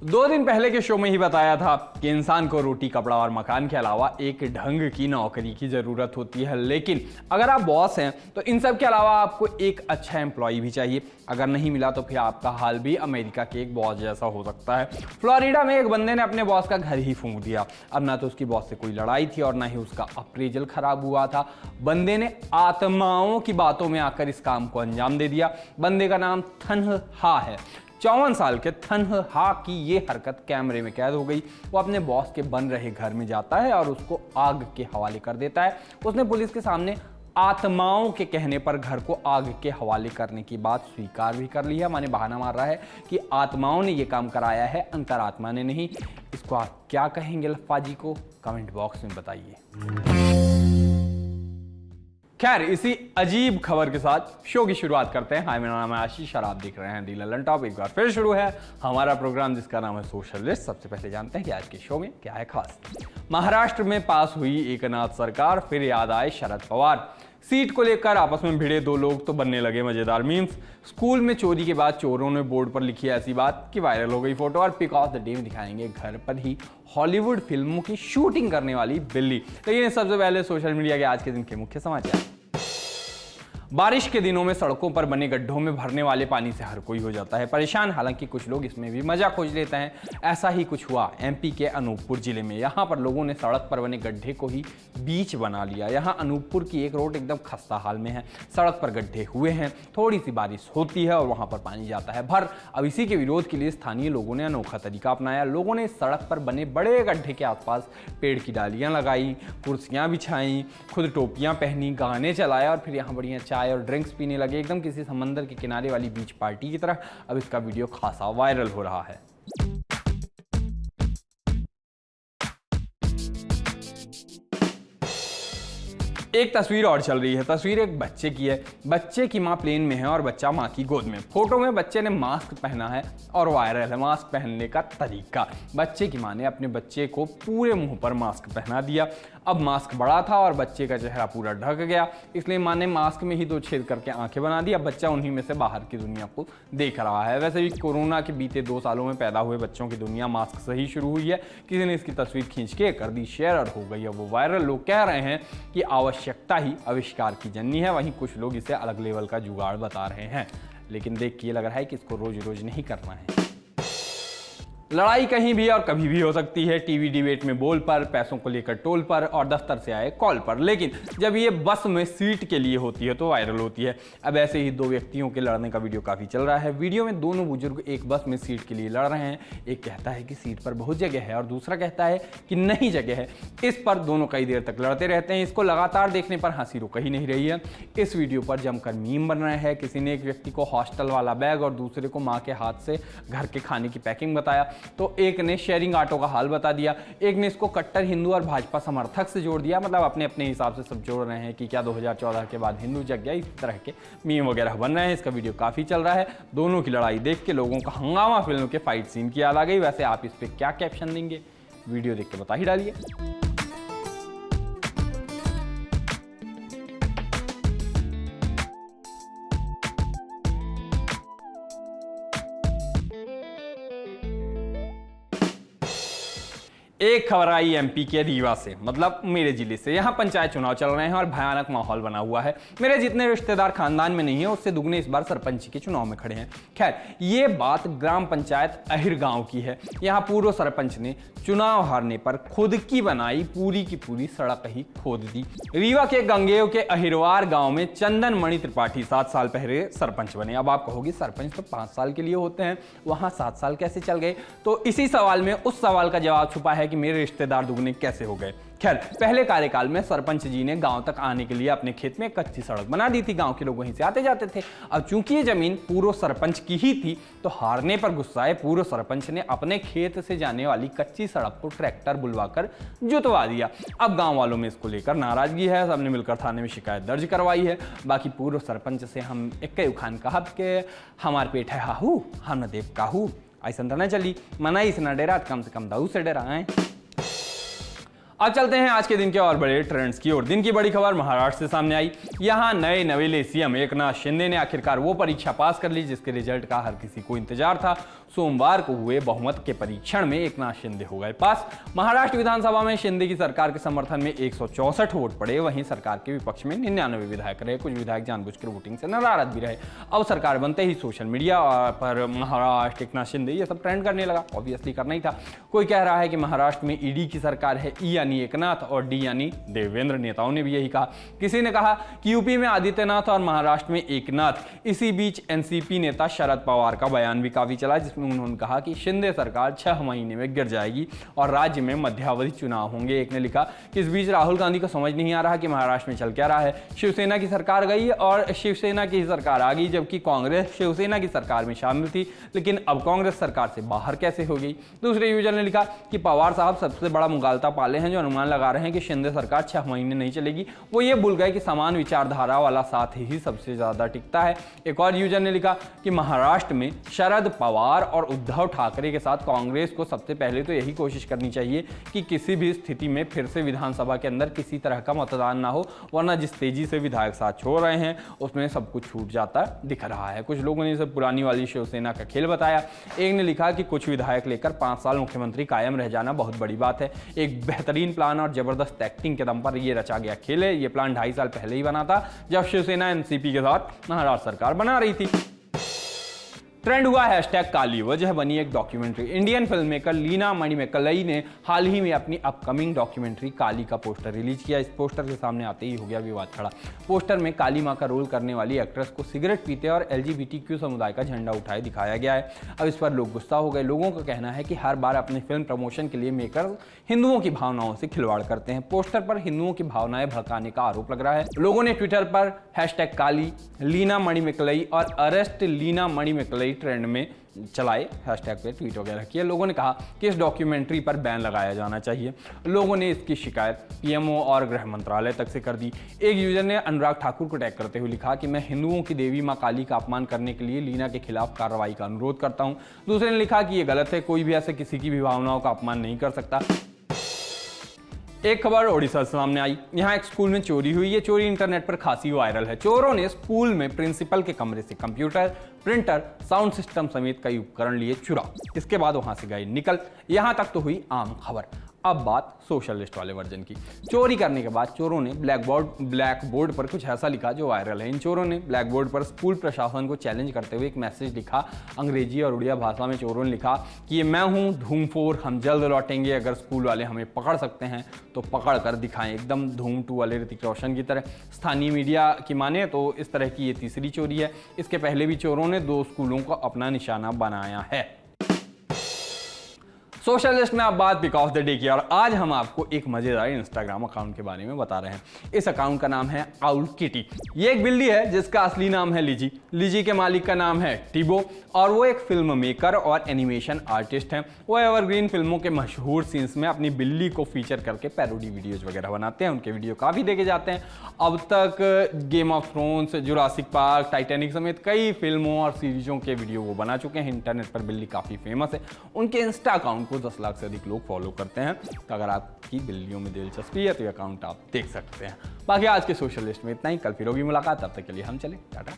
2 दिन पहले के शो में ही बताया था कि इंसान को रोटी, कपड़ा और मकान के अलावा एक ढंग की नौकरी की ज़रूरत होती है। लेकिन अगर आप बॉस हैं तो इन सब के अलावा आपको एक अच्छा एम्प्लॉय भी चाहिए। अगर नहीं मिला तो फिर आपका हाल भी अमेरिका के एक बॉस जैसा हो सकता है। फ्लोरिडा में एक बंदे ने अपने बॉस का घर ही फूंक दिया। अब ना तो उसकी बॉस से कोई लड़ाई थी और ना ही उसका अप्रेजल खराब हुआ था। बंदे ने आत्माओं की बातों में आकर इस काम को अंजाम दे दिया। बंदे का नाम थन्ह हा है। 54 साल के थन्ह हा की ये हरकत कैमरे में कैद हो गई। वो अपने बॉस के बन रहे घर में जाता है और उसको आग के हवाले कर देता है। उसने पुलिस के सामने आत्माओं के कहने पर घर को आग के हवाले करने की बात स्वीकार भी कर ली है। माने बहाना मार रहा है कि आत्माओं ने ये काम कराया है, अंतरात्मा ने नहीं। इसको आप क्या कहेंगे लफ्फाजी को? कमेंट बॉक्स में बताइए। खैर, इसी अजीब खबर के साथ शो की शुरुआत करते हैं। हाय, मेरा नाम है आशीष और आप देख रहे हैं दी ललन टॉप। एक बार फिर शुरू है हमारा प्रोग्राम जिसका नाम है सोशल लिस्ट। सबसे पहले जानते हैं कि आज के शो में क्या है खास। महाराष्ट्र में पास हुई एकनाथ सरकार, फिर याद आए शरद पवार। सीट को लेकर आपस में भिड़े 2 लोग तो बनने लगे मजेदार मीम्स। स्कूल में चोरी के बाद चोरों ने बोर्ड पर लिखी ऐसी बात कि वायरल हो गई फोटो। और पिक ऑफ द डे में दिखाएंगे घर पर ही हॉलीवुड फिल्मों की शूटिंग करने वाली बिल्ली। लेकिन सबसे पहले सोशल मीडिया के आज के दिन के मुख्य समाचार। बारिश के दिनों में सड़कों पर बने गड्ढों में भरने वाले पानी से हर कोई हो जाता है परेशान। हालांकि कुछ लोग इसमें भी मजा खोज लेते हैं। ऐसा ही कुछ हुआ एमपी के अनूपपुर जिले में। यहाँ पर लोगों ने सड़क पर बने गड्ढे को ही बीच बना लिया। यहाँ अनूपपुर की एक रोड एकदम खस्ता हाल में है। सड़क पर गड्ढे हुए हैं, थोड़ी सी बारिश होती है और वहाँ पर पानी जाता है भर। अब इसी के विरोध के लिए स्थानीय लोगों ने अनोखा तरीका अपनाया। लोगों ने सड़क पर बने बड़े गड्ढे के आसपास पेड़ की डालियाँ लगाई, कुर्सियाँ बिछाई, खुद टोपियाँ पहनी, गाने चलाया और फिर यहाँ बढ़िया चाय और ड्रिंक्स पीने लगे, एकदम किसी समंदर के किनारे वाली बीच पार्टी की तरह। अब इसका वीडियो खासा वायरल हो रहा है। एक तस्वीर और चल रही है। तस्वीर एक बच्चे की है। बच्चे की मां प्लेन में है और बच्चा मां की गोद में। फोटो में बच्चे ने मास्क पहना है और वायरल है मास्क पहनने का तरीका। बच्चे की मां ने अपने बच्चे को पूरे मुंह पर मास्क पहना दिया। अब मास्क बड़ा था और बच्चे का चेहरा पूरा ढक गया, इसलिए मां ने मास्क में ही 2 छेद करके आंखें बना दी। अब बच्चा उन्हीं में से बाहर की दुनिया को देख रहा है। वैसे भी कोरोना के बीते 2 सालों में पैदा हुए बच्चों की दुनिया मास्क से ही शुरू हुई है। किसी ने इसकी तस्वीर खींच के कर दी शेयर और हो गई अब वो वायरल। लोग कह रहे हैं कि आवश्यकता ही आविष्कार की जननी है। वहीं कुछ लोग इसे अलग लेवल का जुगाड़ बता रहे हैं। लेकिन देख के ये लग रहा है कि इसको रोज रोज नहीं करना है। लड़ाई कहीं भी और कभी भी हो सकती है। टीवी डिबेट में बोल पर, पैसों को लेकर टोल पर और दफ्तर से आए कॉल पर। लेकिन जब ये बस में सीट के लिए होती है तो वायरल होती है। अब ऐसे ही 2 व्यक्तियों के लड़ने का वीडियो काफ़ी चल रहा है। वीडियो में दोनों बुजुर्ग एक बस में सीट के लिए लड़ रहे हैं। एक कहता है कि सीट पर बहुत जगह है और दूसरा कहता है कि नहीं जगह है। इस पर दोनों कई देर तक लड़ते रहते हैं। इसको लगातार देखने पर हंसी रुक ही नहीं रही है। इस वीडियो पर जमकर मीम बन रहे हैं। किसी ने एक व्यक्ति को हॉस्टल वाला बैग और दूसरे को माँ के हाथ से घर के खाने की पैकिंग बताया, तो एक ने शेयरिंग ऑटो का हाल बता दिया। एक ने इसको कट्टर हिंदू और भाजपा समर्थक से जोड़ दिया। मतलब अपने अपने हिसाब से सब जोड़ रहे हैं कि क्या 2014 के बाद हिंदू जग गया। इस तरह के मीम वगैरह बन रहे हैं। इसका वीडियो काफ़ी चल रहा है। दोनों की लड़ाई देख के लोगों का हंगामा फिल्म के फाइट सीन की याद आ गई। वैसे आप इस पर क्या कैप्शन देंगे, वीडियो देख के बता ही डालिए। एक खबर आई एमपी के रीवा से, मतलब मेरे जिले से। यहाँ पंचायत चुनाव चल रहे हैं और भयानक माहौल बना हुआ है। मेरे जितने रिश्तेदार खानदान में नहीं है उससे दुगने इस बार सरपंच के चुनाव में खड़े हैं। खैर, ये बात ग्राम पंचायत अहिर गांव की है। यहाँ पूर्व सरपंच ने चुनाव हारने पर खुद की बनाई पूरी की पूरी सड़क ही खोद दी। रीवा के गंगेव के अहिरवार गाँव में चंदन मणि त्रिपाठी 7 साल पहले सरपंच बने। अब आप कहोगे सरपंच तो 5 साल के लिए होते हैं, वहाँ 7 साल कैसे चल गए? तो इसी सवाल में उस सवाल का जवाब छुपा है कि मेरे रिश्तेदार दुगने कैसे हो गए। खैर, पहले कार्यकाल में सरपंच जी ने गांव तक आने के लिए अपने खेत में कच्ची सड़क बना दी थी। गांव के लोग वहीं से आते जाते थे। अब चूंकि ये जमीन पूर्व सरपंच की ही थी तो हारने पर गुस्साए पूर्व सरपंच ने अपने खेत से जाने वाली कच्ची सड़क को ट्रैक्टर बुलवाकर जुतवा दिया। अब गांव वालों में इसको लेकर नाराजगी है। सबने मिलकर थाने में शिकायत दर्ज करवाई है। बाकी पूर्व सरपंच से हम एक उखान कहा कि हमार पेट है हाहू, हम न देव काहू। ऐसा न चली मनाई से न डेरा, कम से कम दाऊ से डराएं। अब चलते हैं आज के दिन के और बड़े ट्रेंड्स की ओर। दिन की बड़ी खबर महाराष्ट्र से सामने आई। यहाँ नए नवेले सीएम एकनाथ शिंदे ने आखिरकार वो परीक्षा पास कर ली जिसके रिजल्ट का हर किसी को इंतजार था। सोमवार को हुए बहुमत के परीक्षण में एकनाथ शिंदे हो गए पास। महाराष्ट्र विधानसभा में शिंदे की सरकार के समर्थन में 164 वोट पड़े। वहीं सरकार के विपक्ष में 99 विधायक रहे। कुछ विधायक जानबूझकर वोटिंग से नाराज भी रहे। अब सरकार बनते ही सोशल मीडिया पर महाराष्ट्र एकनाथ शिंदे ये सब ट्रेंड करने लगा। ऑब्वियसली करना ही था। कोई कह रहा है कि महाराष्ट्र में ईडी की सरकार है, ई यानी एकनाथ और डी यानी देवेंद्र। नेताओं ने भी यही कहा। किसी ने कहा कि यूपी में आदित्यनाथ और महाराष्ट्र में एकनाथ। इसी बीच एनसीपी नेता शरद पवार का बयान भी काफी चला, जिसमें उन्होंने कहा कि शिंदे सरकार 6 महीने में गिर जाएगी और राज्य में मध्यावधि चुनाव होंगे। एक ने लिखा कि इस बीच राहुल गांधी को समझ नहीं आ रहा कि महाराष्ट्र में चल क्या रहा है। शिवसेना की सरकार गई और शिवसेना की सरकार आ गई, जबकि कांग्रेस शिवसेना की सरकार में शामिल थी, लेकिन अब कांग्रेस सरकार से बाहर कैसे हो गई। दूसरे यूजर ने लिखा कि पवार साहब सबसे बड़ा मुगालता पाले हैं जो अनुमान लगा रहे हैं कि शिंदे सरकार 6 महीने नहीं चलेगी। वो ये भूल गए कि समान विचारधारा वाला साथ ही सबसे ज्यादा टिकता है। एक और यूजर ने लिखा कि महाराष्ट्र में शरद पवार और उद्धव ठाकरे के साथ कांग्रेस को सबसे पहले तो यही कोशिश करनी चाहिए कि किसी भी स्थिति में फिर से विधानसभा के अंदर किसी तरह का मतदान ना हो, वरना जिस तेजी से विधायक साथ छोड़ रहे हैं उसमें सब कुछ छूट जाता दिख रहा है। कुछ लोगों ने इसे पुरानी वाली शिवसेना का खेल बताया। एक ने लिखा कि कुछ विधायक लेकर 5 साल मुख्यमंत्री कायम रह जाना बहुत बड़ी बात है। एक बेहतरीन प्लान और जबरदस्त एक्टिंग के दम पर यह रचा गया खेल है। ये प्लान 2.5 साल पहले ही बना था, जब शिवसेना एनसीपी के साथ महाराष्ट्र सरकार बना रही थी। ट्रेंड हुआ #काली वजह बनी एक documentary. Indian film maker Leena Manimekalai ने हाल ही में अपनी अपकमिंग डॉक्यूमेंट्री काली का पोस्टर रिलीज किया। इस पोस्टर के सामने आते ही हो गया विवाद खड़ा। पोस्टर में काली मां का रोल करने वाली एक्ट्रेस को सिगरेट पीते और LGBTQ समुदाय का झंडा उठाए दिखाया गया है। अब इस पर लोग गुस्सा हो गए। लोगों का कहना है कि हर बार अपनी फिल्म प्रमोशन के लिए मेकर हिंदुओं की भावनाओं से खिलवाड़ करते हैं। पोस्टर पर हिंदुओं की भावनाएं भड़काने का आरोप लग रहा है। लोगों ने ट्विटर पर #काली, लीना मणिमेकलई और अरेस्ट लीना मणिमेकलई ट्रेंड में चलाए हैशटैग पे ट्वीट वगैरह किए। लोगों ने कहा कि इस डॉक्यूमेंट्री पर बैन लगाया जाना चाहिए। लोगों ने इसकी शिकायत PMO और गृह मंत्रालय तक से कर दी। एक यूजर ने अनुराग ठाकुर को टैग करते हुए लिखा कि मैं हिंदुओं की देवी मां काली का अपमान करने के लिए लीना के खिलाफ कार्रवाई का अनुरोध करता हूं। दूसरे ने लिखा कि यह गलत है, कोई भी ऐसे किसी की भी भावनाओं का अपमान नहीं कर सकता। एक खबर ओडिशा से सामने आई। यहाँ एक स्कूल में चोरी हुई। ये चोरी इंटरनेट पर खासी वायरल है। चोरों ने स्कूल में प्रिंसिपल के कमरे से कंप्यूटर, प्रिंटर, साउंड सिस्टम समेत कई उपकरण लिए चुरा। इसके बाद वहां से गए निकल। यहां तक तो हुई आम खबर। अब बात सोशलिस्ट वाले वर्जन की। चोरी करने के बाद चोरों ने ब्लैक बोर्ड पर कुछ ऐसा लिखा जो वायरल है। इन चोरों ने ब्लैक बोर्ड पर स्कूल प्रशासन को चैलेंज करते हुए एक मैसेज लिखा। अंग्रेजी और उड़िया भाषा में चोरों ने लिखा कि ये मैं हूं धूम4, हम जल्द लौटेंगे, अगर स्कूल वाले हमें पकड़ सकते हैं तो पकड़ कर दिखाएं। एकदम धूम 2 वाले ऋतिक रोशन की तरह। स्थानीय मीडिया की माने तो इस तरह की ये तीसरी चोरी है। इसके पहले भी चोरों ने 2 स्कूलों को अपना निशाना बनाया है। सोशलिस्ट में आप बात पिक ऑफ द डे की, और आज हम आपको एक मजेदार इंस्टाग्राम अकाउंट के बारे में बता रहे हैं। इस अकाउंट का नाम है आउल किटी। ये एक बिल्ली है जिसका असली नाम है लिजी। लिजी के मालिक का नाम है टिबो और वो एक फिल्म मेकर और एनिमेशन आर्टिस्ट हैं। वो एवरग्रीन फिल्मों के मशहूर सीन्स में अपनी बिल्ली को फीचर करके पैरोडी वीडियोज वगैरह बनाते हैं। उनके वीडियो काफी देखे जाते हैं। अब तक game of thrones, Jurassic park, Titanic समेत कई फिल्मों और सीरीजों के वीडियो वो बना चुके हैं। इंटरनेट पर बिल्ली काफी फेमस है। उनके इंस्टा अकाउंट को 10 लाख से अधिक लोग फॉलो करते हैं। तो अगर आपकी बिल्लियों में दिलचस्पी है तो ये अकाउंट आप देख सकते हैं। बाकी आज के सोशलिस्ट में इतना ही। कल फिर होगी मुलाकात। तब तक के लिए हम चले टाटा।